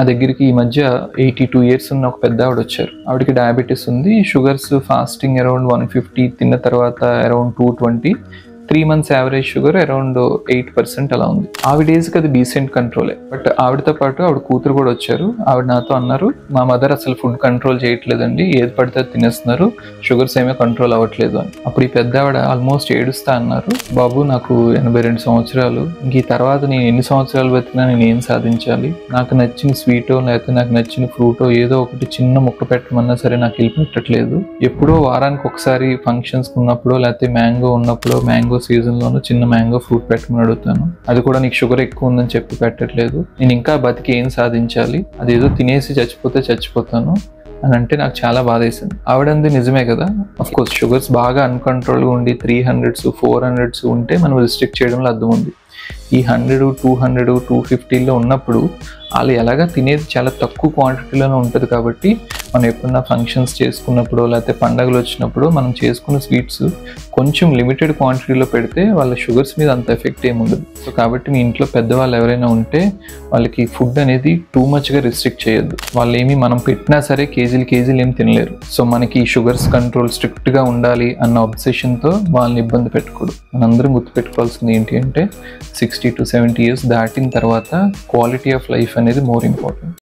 నా దగ్గరికి ఈ మధ్య 82 ఇయర్స్ ఉన్న ఒక పెద్ద ఆవిడ వచ్చారు. ఆవిడకి డయాబెటీస్ ఉంది. షుగర్స్ ఫాస్టింగ్ అరౌండ్ 150, తిన్న తర్వాత around 220, 3 months average sugar around 8% అలా ఉంది. ఆవిడ ఏజ్కి అది డీసెంట్ కంట్రోలే. బట్ ఆవిడతో పాటు ఆవిడ కూతురు కూడా వచ్చారు. ఆవిడ నాతో అన్నారు, మా మదర్ అసలు ఫుడ్ కంట్రోల్ చేయట్లేదండి, ఏది పడితే అది తినేస్తున్నారు, షుగర్స్ ఏమీ కంట్రోల్ అవ్వట్లేదు అని. అప్పుడు ఈ పెద్ద ఆవిడ ఆల్మోస్ట్ ఏడుస్తా అన్నారు, బాబు నాకు 82 సంవత్సరాలు, ఇంక ఈ తర్వాత నేను ఎన్ని సంవత్సరాలు బతికినా నేను ఏం సాధించాలి, నాకు నచ్చిన స్వీటో లేకపోతే నాకు నచ్చిన ఫ్రూటో ఏదో ఒకటి చిన్న ముక్క పెట్టమన్నా సరే నాకు వెళ్ళి పెట్టట్లేదు. ఎప్పుడో వారానికి ఒకసారి ఫంక్షన్స్ ఉన్నప్పుడో లేకపోతే మ్యాంగో ఉన్నప్పుడో మ్యాంగో సీజన్లోనూ చిన్న మ్యాంగో ఫ్రూట్ పెట్టమని అడుగుతాను, అది కూడా నీకు షుగర్ ఎక్కువ ఉందని చెప్పి పెట్టట్లేదు, నేను ఇంకా బతికి ఏం సాధించాలి, అదేదో తినేసి చచ్చిపోతే చచ్చిపోతాను అని అంటే నాకు చాలా బాధేసింది. ఆవిడంది నిజమే కదా, అఫ్ కోర్స్ షుగర్స్ బాగా అన్కంట్రోల్గా ఉండి 300s 400s ఉంటే మనం రిస్ట్రిక్ట్ చేయడంలో అర్థం ఉంది. ఈ 100, 200, 250లో ఉన్నప్పుడు వాళ్ళు ఎలాగా తినేది చాలా తక్కువ క్వాంటిటీలోనే ఉంటుంది కాబట్టి మనం ఎప్పుడన్నా ఫంక్షన్స్ చేసుకున్నప్పుడు లేకపోతే పండగలు వచ్చినప్పుడు మనం చేసుకున్న స్వీట్స్ కొంచెం లిమిటెడ్ క్వాంటిటీలో పెడితే వాళ్ళ షుగర్స్ మీద అంత ఎఫెక్ట్ ఏముండదు. సో కాబట్టి మీ ఇంట్లో పెద్దవాళ్ళు ఎవరైనా ఉంటే వాళ్ళకి ఫుడ్ అనేది టూ మచ్గా రిస్ట్రిక్ట్ చేయొద్దు. వాళ్ళు ఏమి మనం పెట్టినా సరే కేజీలు ఏమి తినలేరు. సో మనకి షుగర్స్ కంట్రోల్ స్ట్రిక్ట్గా ఉండాలి అన్న అబ్సెషన్తో వాళ్ళని ఇబ్బంది పెట్టుకోడు. మనందరం గుర్తుపెట్టుకోవాల్సింది ఏంటి అంటే 60 to 70 years దాటిన తర్వాత క్వాలిటీ ఆఫ్ లైఫ్ అనేది మోర్ ఇంపార్టెంట్.